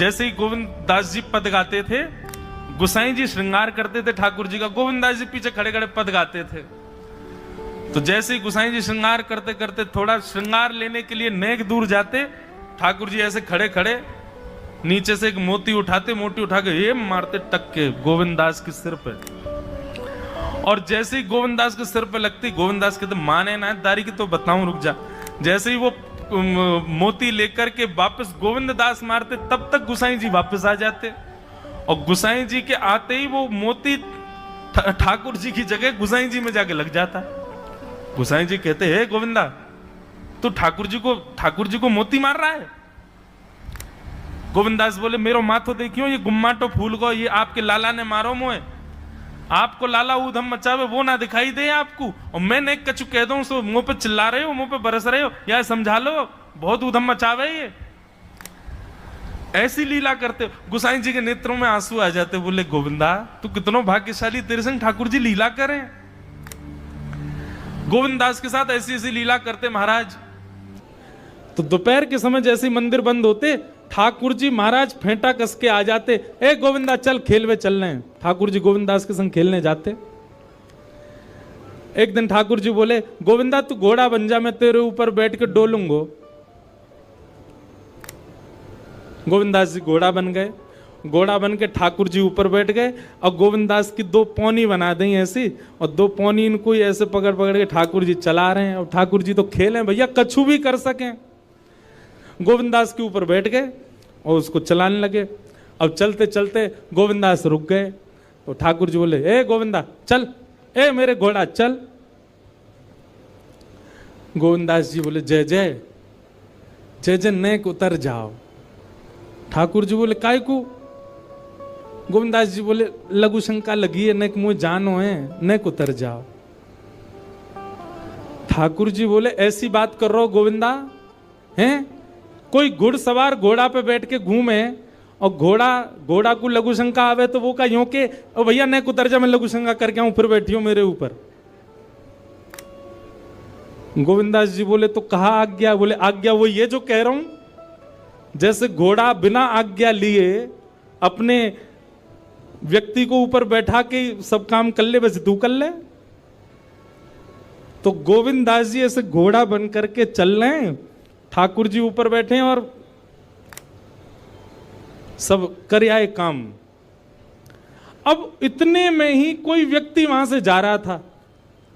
जैसे ही गोविंद दास जी पद गाते थे, गोसाई जी श्रृंगार करते थे ठाकुर जी का, गोविंद दास जी पीछे खड़े खड़े पद गाते थे। तो जैसे ही गोसाई जी श्रृंगार करते करते थोड़ा श्रृंगार लेने के लिए नेक दूर जाते, ठाकुर जी ऐसे खड़े खड़े नीचे से एक मोती उठाते, मोती उठा के ये मारते टक्के गोविंद दास के सिर पे। और जैसे ही गोविंद दास के सिर पे लगती, गोविंद दास कहते माने ना दारी की तो बताऊं, रुक जा। जैसे ही वो मोती लेकर के वापस गोविंद दास मारते, तब तक गोसाई जी वापस आ जाते। और गोसाई जी के आते ही वो मोती ठाकुर जी की जगह गोसाई जी में जाके लग जाता। गोसाई जी कहते हे गोविंदा, तू ठाकुर जी को मोती मार रहा है। गोविंद दास बोले मेरो माथो देखियो, ये गुम्माटो फूल को ये आपके लाला ने मारो मोए। आपको लाला ऊधम मचावे वो ना दिखाई दे आपको, और मैं नेक कछु कह दूं सो मुंह पे चिल्ला रहे हो, मुंह पे बरस रहे हो, या समझा लो बहुत ऊधम मचावे ये। ऐसी लीला करते। गोसाई जी के नेत्रों में आंसू आ जाते, बोले गोविंदा तू कितनो भाग्यशाली, तेरे संग ठाकुर जी लीला करें। गोविंद दास के साथ ऐसी ऐसी लीला करते महाराज। तो दोपहर के समय जैसे मंदिर बंद होते, ठाकुर जी महाराज फेंटा कस के आ जाते, ए गोविंदा चल खेलवे चल रहे हैं। ठाकुर जी गोविंद दास के संग खेलने जाते। एक दिन ठाकुर जी बोले गोविंदा तू घोड़ा बन जा, मैं तेरे ऊपर बैठ के डोलूंगो। गोविंद दास जी घोड़ा बन गए। घोड़ा बन के ठाकुर जी ऊपर बैठ गए, और गोविंद दास की दो पौनी बना दी ऐसी, और दो पौनी इनको ऐसे पकड़ पकड़ के ठाकुर जी चला रहे हैं। और ठाकुर जी तो खेले भैया, कछु भी कर सकें। गोविंद दास के ऊपर बैठ गए और उसको चलाने लगे। अब चलते चलते गोविंद दास रुक गए, तो ठाकुर जी बोले ए गोविंदा चल, ए मेरे घोड़ा चल। गोविंद दास जी बोले जय जय जय जय, नेक उतर जाओ। ठाकुर जी बोले काय को? गोविंद दास जी बोले लघु शंका लगी है, नेक मुझे जानो है, नेक उतर जाओ। ठाकुर जी बोले ऐसी बात कर रहे हो गोविंदा हैं? कोई घुड़सवार घोड़ा पे बैठ के घूमे और घोड़ा को लघु शंका आवे तो वो का यूं के ओ भैया नेक उतर जा, मैं लघु शंका करके आऊं, फिर बैठियो मेरे ऊपर। गोविंद दास जी बोले तो कहा आज्ञा? बोले आज्ञा वो ये जो कह रहा हूं, जैसे घोड़ा बिना आज्ञा लिए अपने व्यक्ति को ऊपर बैठा के सब काम कर ले, वैसे तू कर ले। तो गोविंद दास जी ऐसे घोड़ा बन करके चल रहे हैं, ठाकुर जी ऊपर बैठे हैं और सब कर आए काम। अब इतने में ही कोई व्यक्ति वहां से जा रहा था।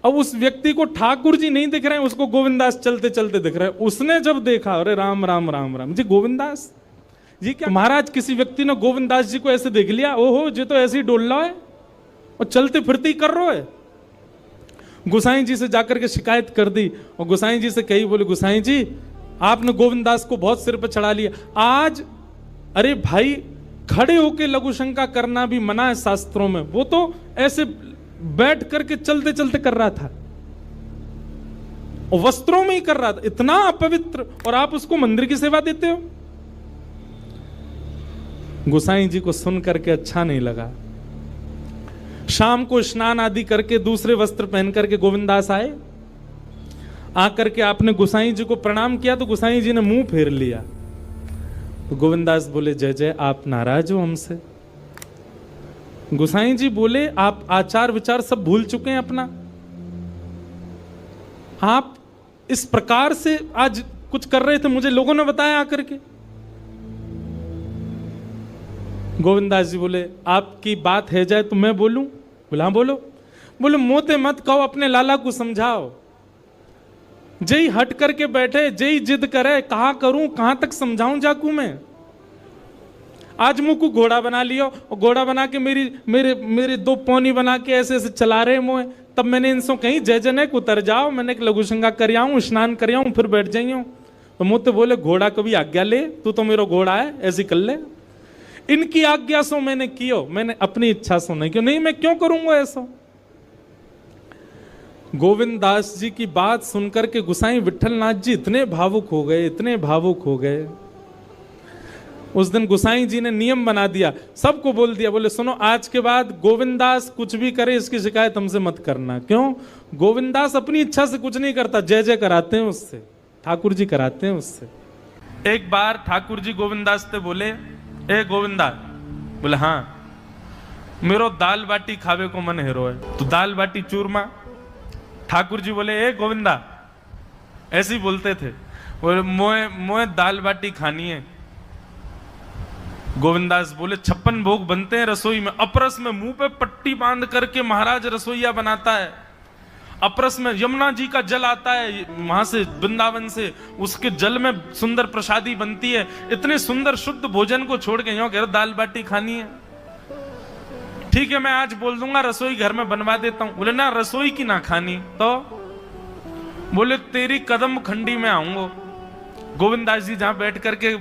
अब उस व्यक्ति को ठाकुर जी नहीं दिख रहे हैं, उसको गोविंद दास चलते चलते दिख रहे हैं। उसने जब देखा अरे राम राम राम राम जी, गोविंद दास जी क्या? महाराज किसी व्यक्ति ने गोविंद दास जी को ऐसे देख लिया, ओहो जी तो ऐसे ही डोल रहा है और चलते फिरते ही कर रहा है। गोसाई जी से जाकर के शिकायत कर दी और गोसाई जी से कही, बोले गोसाई जी आपने गोविंद दास को बहुत सिर पर चढ़ा लिया आज। अरे भाई खड़े होके लघु शंका करना भी मना है शास्त्रों में, वो तो ऐसे बैठ करके चलते चलते कर रहा था और वस्त्रों में ही कर रहा था, इतना अपवित्र, और आप उसको मंदिर की सेवा देते हो। गोसाई जी को सुन करके अच्छा नहीं लगा। शाम को स्नान आदि करके दूसरे वस्त्र पहन करके गोविंद दास आए। आकर के आपने गोसाई जी को प्रणाम किया तो गोसाई जी ने मुंह फेर लिया। तो गोविंद दास बोले जय जय, आप नाराज हो हमसे? गोसाई जी बोले आप आचार विचार सब भूल चुके हैं अपना। आप इस प्रकार से आज कुछ कर रहे थे, मुझे लोगों ने बताया आकर के। गोविंद दास जी बोले आपकी बात है जाए तो मैं बोलूं? बोला हाँ बोलो। बोले मोते मत कहो, अपने लाला को समझाओ। जय हट करके बैठे, जय जिद करे, कहा करूं कहां तक समझाऊं जाकू मैं? आज मुंह को घोड़ा बना लियो और घोड़ा बना के मेरे दो पौनी बना के ऐसे ऐसे चला रहे मुँह। तब मैंने इनसे कहीं जय जय उतर जाओ, मैंने एक लघु शंका कर आऊं, स्नान कर आऊं, फिर बैठ जाइयो। तो मुझे बोले घोड़ा कभी आज्ञा ले, तू तो मेरा घोड़ा है, ऐसी कर ले। इनकी आज्ञा सो मैंने कियो, मैंने अपनी इच्छा सो नहीं कियो। नहीं मैं क्यों करूंगा ऐसा? गोविंद दास जी की बात सुनकर के गोसाई विठलनाथ जी इतने भावुक हो गए, इतने भावुक हो गए। उस दिन गोसाई जी ने नियम बना दिया, सबको बोल दिया, बोले सुनो आज के बाद गोविंद दास कुछ भी करे इसकी शिकायत हमसे मत करना। क्यों? गोविंद दास अपनी इच्छा से कुछ नहीं करता, जय जय कराते हैं उससे, ठाकुर जी कराते हैं उससे। एक बार ठाकुर जी गोविंद दास से बोले ए गोविंदा। बोले हाँ, मेरो दाल बाटी खावे को मन हेरो है, तो दाल बाटी चूरमा। ठाकुर जी बोले ए गोविंदा, ऐसे ही बोलते थे, बोले मोए दाल बाटी खानी है। गोविंदास बोले 56 भोग बनते हैं रसोई में, अपरस में मुंह पे पट्टी बांध करके महाराज रसोईया बनाता है। अपरस में यमुना जी का जल आता है वहां से, वृंदावन से, उसके जल में सुंदर प्रसादी बनती है। इतने सुंदर शुद्ध भोजन को छोड़ के यूं कह रहे दाल बाटी खानी है। ठीक है, मैं आज बोल दूंगा रसोई घर में बनवा देता हूं। बोले ना, रसोई की ना खानी तो। बोले तेरी कदम खंडी में आऊंगा। गोविंदास जी जहां बैठ करके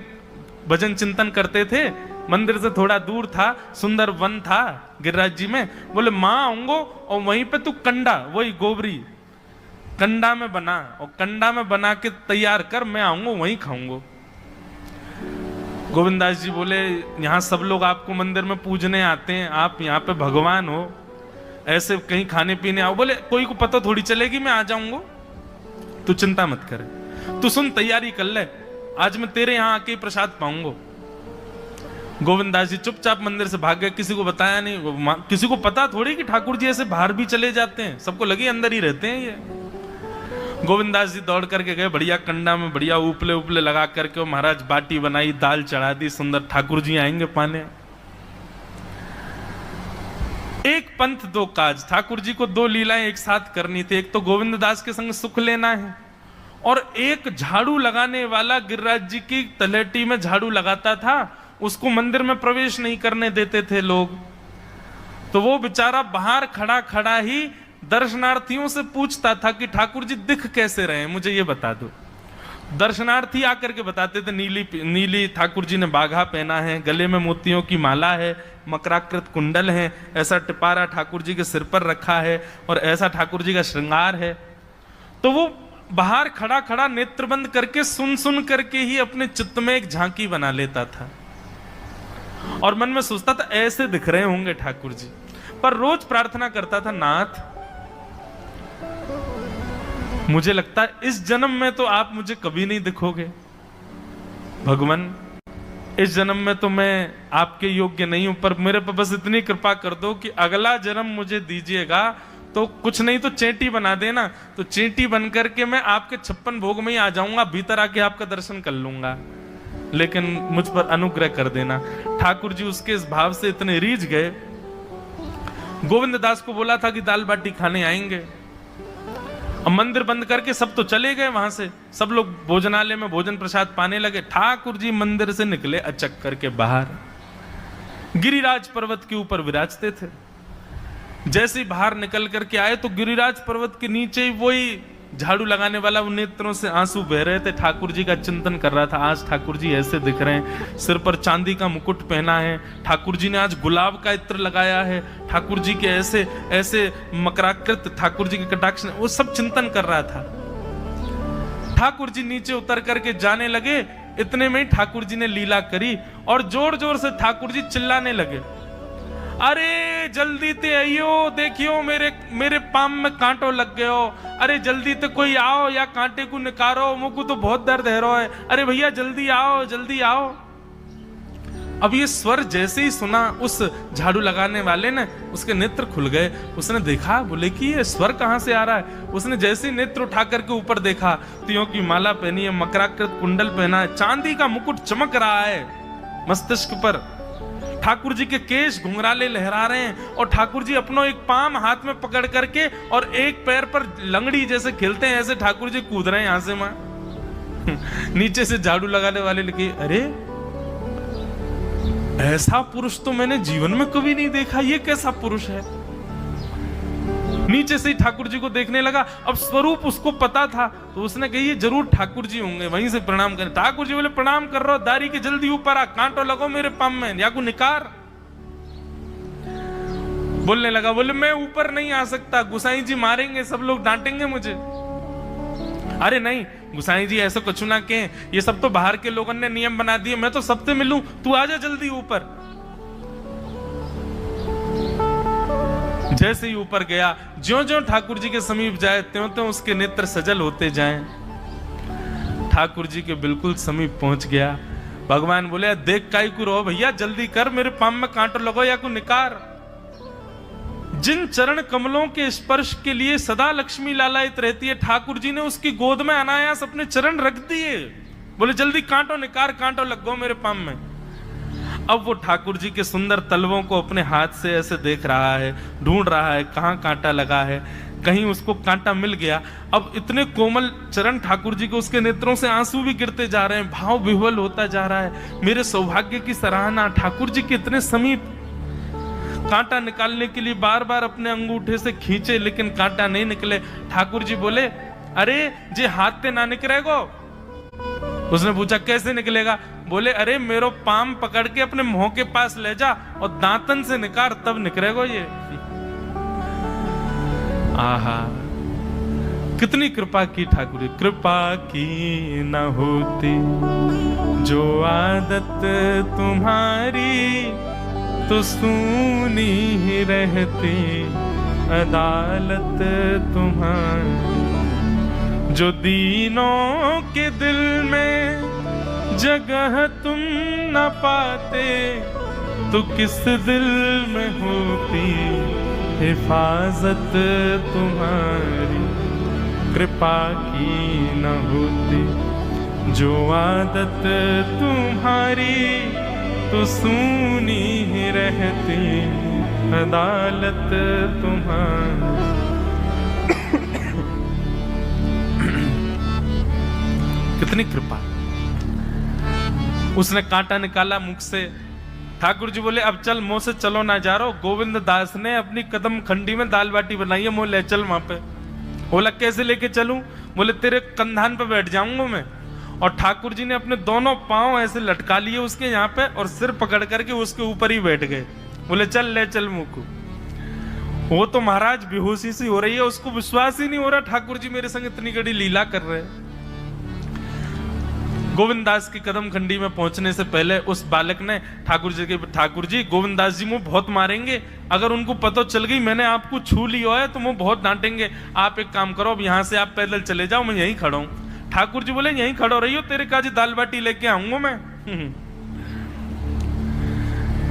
भजन चिंतन करते थे, मंदिर से थोड़ा दूर था, सुंदर वन था गिरिराज जी में। बोले मां आऊंगो और वहीं पे तू कंडा, वही गोबरी कंडा में बना, और कंडा में बना के तैयार कर, मैं आऊंगा वहीं खाऊंगा। गोविंदास जी बोले यहां सब लोग आपको मंदिर में पूजने आते हैं, आप यहाँ पे भगवान हो, ऐसे कहीं खाने पीने आओ। बोले कोई को पता थोड़ी चलेगी, मैं आ जाऊंगा, तू चिंता मत करे, तू सुन तैयारी कर ले, आज मैं तेरे यहां आके प्रसाद पाऊंगा। गोविंदास जी चुपचाप मंदिर से भाग गए, किसी को बताया नहीं। किसी को पता थोड़ी कि ठाकुर जी ऐसे बाहर भी चले जाते हैं, सबको लगे अंदर ही रहते हैं ये। गोविंदास जी दौड़ करके गए, बढ़िया कंडा में बढ़िया उपले उपले लगा करके महाराज बाटी बनाई, दाल चढ़ा दी, सुंदर। ठाकुर जी आएंगे पाने। एक पंथ दो काज, ठाकुर जी को दो लीलाएं एक साथ करनी थी। एक तो गोविंद दास के संग सुख लेना है, और एक झाड़ू लगाने वाला गिरिराज जी की तलेटी में झाड़ू लगाता था, उसको मंदिर में प्रवेश नहीं करने देते थे लोग। तो वो बेचारा बाहर खड़ा खड़ा ही दर्शनार्थियों से पूछता था कि ठाकुर जी दिख कैसे रहे, मुझे ये बता दो। दर्शनार्थी आकर के बताते थे नीली ठाकुर जी ने बाघा पहना है, गले में मोतियों की माला है, मकराकृत कुंडल है, ऐसा टिपारा ठाकुर जी के सिर पर रखा है, और ऐसा ठाकुर जी का श्रृंगार है। तो वो बाहर खड़ा खड़ा नेत्र बंद करके सुन सुन करके ही अपने चित्त में एक झांकी बना लेता था, और मन में सोचता था ऐसे दिख रहे होंगे ठाकुर जी। पर रोज प्रार्थना करता था, नाथ मुझे लगता है इस जन्म में तो आप मुझे कभी नहीं दिखोगे, भगवान इस जन्म में तो मैं आपके योग्य नहीं हूं, पर मेरे पर बस इतनी कृपा कर दो कि अगला जन्म मुझे दीजिएगा, तो कुछ नहीं तो चेंटी बना देना, तो चेंटी बन करके मैं आपके 56 भोग में ही आ जाऊंगा, भीतर आके आपका दर्शन कर लूंगा, लेकिन मुझ पर अनुग्रह कर देना। ठाकुर जी उसके इस भाव से इतने रीझ गए। गोविंद दास को बोला था कि दाल बाटी खाने आएंगे, अब मंदिर बंद करके सब तो चले गए वहां से, सब लोग भोजनालय में भोजन प्रसाद पाने लगे। ठाकुर जी मंदिर से निकले अचक करके बाहर, गिरिराज पर्वत के ऊपर विराजते थे। जैसे ही बाहर निकल करके आए तो गिरिराज पर्वत के नीचे ही वही झाड़ू लगाने वाला उन नेत्रों से आंसू बह रहे थे, ठाकुर जी का चिंतन कर रहा था। आज ठाकुर जी ऐसे दिख रहे हैं, सिर पर चांदी का मुकुट पहना है, ठाकुर जी ने आज गुलाब का इत्र लगाया है, ठाकुर जी के ऐसे ऐसे मकराकृत ठाकुर जी के कटाक्ष, वो सब चिंतन कर रहा था। ठाकुर जी नीचे उतर करके जाने लगे, इतने में ही ठाकुर जी ने लीला करी और जोर जोर से ठाकुर जी चिल्लाने लगे, अरे जल्दी ते आइयो, देखियो मेरे पाम में कांटो लग गयो, अरे जल्दी ते कोई आओ या कांटे को निकारो, मुझको तो बहुत दर्द है रो है, अरे भैया जल्दी आओ जल्दी आओ। अब ये स्वर जैसे ही सुना उस झाड़ू लगाने वाले ने, उसके नेत्र खुल गए। उसने देखा, बोले कि ये स्वर कहां से आ रहा है। उसने जैसे ही नेत्र उठा करके ऊपर देखा, तियों की माला पहनी है, मकराकृत कुंडल पहना है, चांदी का मुकुट चमक रहा है मस्तिष्क पर, ठाकुर जी के केश घुंघराले लहरा रहे हैं, और ठाकुर जी अपनो एक पाम हाथ में पकड़ करके और एक पैर पर लंगड़ी जैसे खेलते हैं, ऐसे ठाकुर जी कूद रहे हैं यहां से वहां। नीचे से झाड़ू लगाने वाले लिखे, अरे ऐसा पुरुष तो मैंने जीवन में कभी नहीं देखा, ये कैसा पुरुष है। नीचे से ही ठाकुर जी को देखने लगा। अब स्वरूप उसको पता था, तो उसने कही ये जरूर ठाकुर जी होंगे, वहीं से प्रणाम करें। ठाकुर जी बोले प्रणाम कर रहा हूं, दारी के जल्दी ऊपर आ, कांटो लगो मेरे पाम में, या को निकार। बोलने लगा, बोले मैं ऊपर नहीं आ सकता, गुसाई जी मारेंगे, सब लोग डांटेंगे मुझे। अरे नहीं गुसाई जी ऐसा कुछ ना कहें, ये सब तो बाहर के लोगों ने नियम बना दिए, मैं तो सबसे मिलूं, तू आजा जल्दी ऊपर। जैसे ही ऊपर गया, ज्यों-ज्यों ठाकुर जी के समीप जाए त्यों-त्यों उसके नेत्र सजल होते जाएं। ठाकुर जी के बिल्कुल समीप पहुंच गया, भगवान बोले देख काई को रो भैया, जल्दी कर, मेरे पाम में कांटो लगो या को निकार। जिन चरण कमलों के स्पर्श के लिए सदा लक्ष्मी लालायित रहती है, ठाकुर जी ने उसकी गोद में अनायास अपने चरण रख दिए। बोले जल्दी कांटो निकार, कांटो लगो मेरे पाम में। अब वो ठाकुर जी के सुंदर तलवों को अपने हाथ से ऐसे देख रहा है, ढूंढ रहा है कहाँ कांटा लगा है, कहीं उसको कांटा मिल गया। अब इतने कोमल चरण ठाकुर जी के, उसके नेत्रों से आंसू भी गिरते जा रहे हैं, भाव विह्वल होता जा रहा है। मेरे सौभाग्य की सराहना, ठाकुर जी के इतने समीप। कांटा निकालने के लिए बार बार अपने अंगूठे से खींचे, लेकिन कांटा नहीं निकले। ठाकुर जी बोले अरे जे हाथ से ना निकलेगो। उसने पूछा कैसे निकलेगा? बोले अरे मेरो पाम पकड़ के अपने मुंह के पास ले जा और दांतन से निकाल, तब निकलेगो ये। आहा, कितनी कृपा की ठाकुर जी। कृपा की न होती जो आदत तुम्हारी, तो सूनी ही रहती अदालत तुम्हारी। जो दीनों के दिल में जगह तुम न पाते, तो किस दिल में होती हिफाजत तुम्हारी। कृपा की न होती जो आदत तुम्हारी, तो सूनी ही रहती अदालत तुम्हारी। कितनी कृपा। उसने कांटा निकाला मुख से। ठाकुर जी बोले अब चल, मुंह से चलो ना जा रहा। गोविंद दास ने अपनी कदम खंडी में दाल बाटी बनाई है, मुंह ले चल वहां पे। बोला कैसे लेके चलूं? बोले तेरे कंधान पे बैठ जाऊंगा मैं। और ठाकुर जी ने अपने दोनों पांव ऐसे लटका लिए उसके यहाँ पे, और सिर पकड़ करके उसके ऊपर ही बैठ गए। बोले चल ले चल मुंह को। वो तो महाराज बेहोशी सी हो रही है, उसको विश्वास ही नहीं हो रहा ठाकुर जी मेरे संग इतनी बड़ी लीला कर रहे हैं। गोविंद दास की कदम खंडी में पहुंचने से पहले उस बालक ने ठाकुर जी के, ठाकुर जी गोविंद दास जी मुझे बहुत मारेंगे, अगर उनको पता चल गई मैंने आपको छू लिया है तो मुझे बहुत डांटेंगे। आप एक काम करो, अब यहाँ से आप पैदल चले जाओ, मैं यहीं खड़ा हूं। ठाकुर जी बोले यहीं खड़ो रही हो, तेरे काजी दाल बाटी लेके आऊंगा मैं।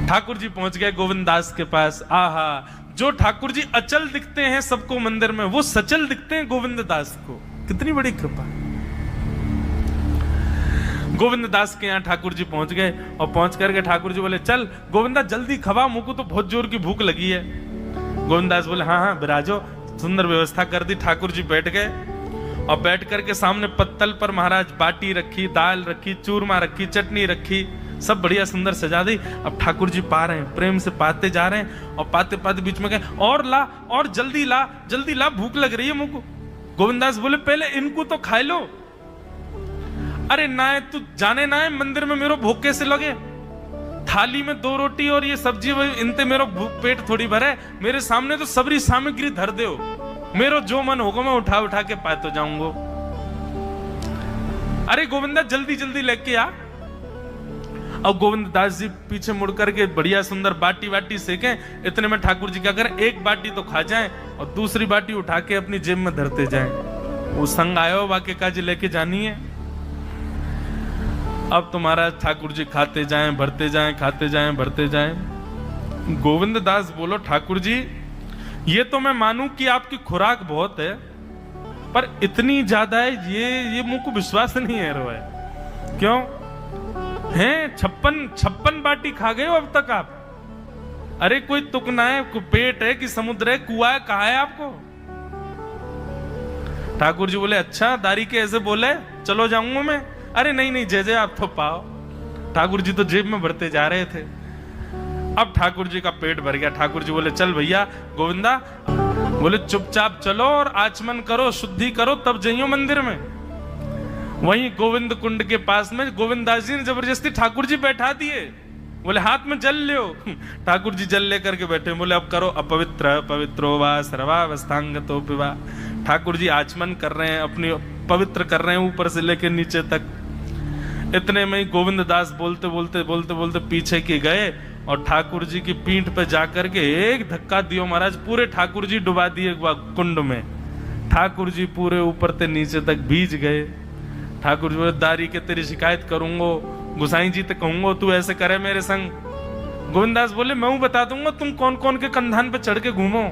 ठाकुर जी पहुंच गए गोविंद दास के पास। आहा, जो ठाकुर जी अचल दिखते हैं सबको मंदिर में, वो सचल दिखते हैं गोविंद दास को। कितनी बड़ी कृपा। गोविंद दास के यहाँ ठाकुर जी पहुंच गए, और पहुंच करके ठाकुर जी बोले चल गोविंदा जल्दी खवा, मुझको तो बहुत जोर की भूख लगी है। गोविंद दास बोले हाँ हाँ बिराजो। सुंदर व्यवस्था कर दी। ठाकुर जी बैठ गए, और बैठ करके सामने पत्तल पर महाराज बाटी रखी, दाल रखी, चूरमा रखी, चटनी रखी, सब बढ़िया सुंदर सजा दी। अब ठाकुर जी पा रहे हैं, प्रेम से पाते जा रहे हैं, और पाते पाते बीच में कहे और ला, और जल्दी ला, जल्दी ला, भूख लग रही है मुझको। गोविंदास बोले पहले इनको तो खाए लो। अरे ना है तू जाने ना है मंदिर में मेरो भूख कैसे लगे? थाली में 2 रोटी और ये सब्जी, इनते मेरो पेट थोड़ी भरे। मेरे सामने तो सबरी सामग्री धर दो, मेरो जो मन होगा मैं उठा उठा के पाए तो जाऊंगा। अरे गोविंदा जल्दी जल्दी लेके आ। अब गोविंद दास जी पीछे मुड़ करके बढ़िया सुंदर बाटी वाटी सेके। इतने में ठाकुर जी क्या करें, एक बाटी तो खा जाएं और दूसरी बाटी उठा के अपनी जेब में धरते जाएं। वो संग आयो वाके काजी लेके जानी है। अब तुम्हारा ठाकुर जी खाते जाएं, भरते जाएं, खाते जाएं, भरते जाएं। गोविंद दास बोलो ठाकुर जी ये तो मैं मानूं कि आपकी खुराक बहुत है, पर इतनी ज्यादा है ये मुझको विश्वास नहीं है रहा है। क्यों हैं? 56 बाटी खा गए हो अब तक आप? अरे कोई तुक ना है, कोई पेट है कि समुद्र है, कुआ है, कहा है आपको? ठाकुर जी बोले अच्छा दारी के ऐसे बोले, चलो जाऊंगा मैं। अरे नहीं नहीं जय जय आप तो पाओ। ठाकुर जी तो जेब में भरते जा रहे थे। अब ठाकुर जी का पेट भर गया। ठाकुर जी बोले चल भैया गोविंदा, बोले चुपचाप चलो और आचमन करो, शुद्धि करो, तब जाइयो मंदिर में। वहीं गोविंद कुंड के पास में गोविंद दास जी ने जबरदस्ती ठाकुर जी बैठा दिए। बोले हाथ में जल लो। ठाकुर जी जल लेकर के बैठे। बोले अब करो अपवित्र पवित्रो वा सर्वावस्थांगतो पिवा। ठाकुर जी आचमन कर रहे हैं, अपनी पवित्र कर रहे हैं ऊपर से लेकर नीचे तक। इतने में ही गोविंद दास बोलते बोलते बोलते बोलते पीछे के गए और ठाकुर जी की पीठ पे जाकर के एक धक्का दियो महाराज, पूरे ठाकुर जी डुबा दिए कुंड में। ठाकुर जी पूरे ऊपर से नीचे तक भीज गए। ठाकुर जी बोले दारी के तेरी शिकायत करूंगो, गुसाई जी तो कहूंगा तू ऐसे करे मेरे संग। गोविंदास बोले मैं बता दूंगा तुम कौन कौन के कंधान पे चढ़ के घूमो।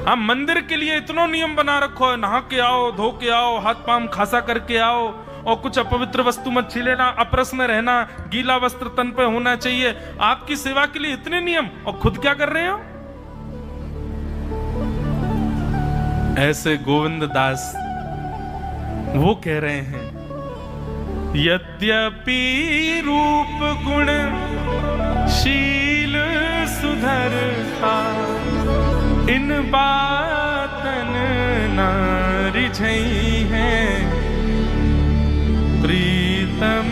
आप मंदिर के लिए इतना नियम बना रखो है, नहा के आओ, धो के आओ, हाथ पांव खासा करके आओ, और कुछ अपवित्र वस्तु मत छीलेना, अपरस में रहना, गीला वस्त्र तन पे होना चाहिए। आपकी सेवा के लिए इतने नियम, और खुद क्या कर रहे हो? ऐसे गोविंद दास वो कह रहे हैं, यद्यपि रूप गुण शील सुधरता, इन बातन न रिझई है, प्रीतम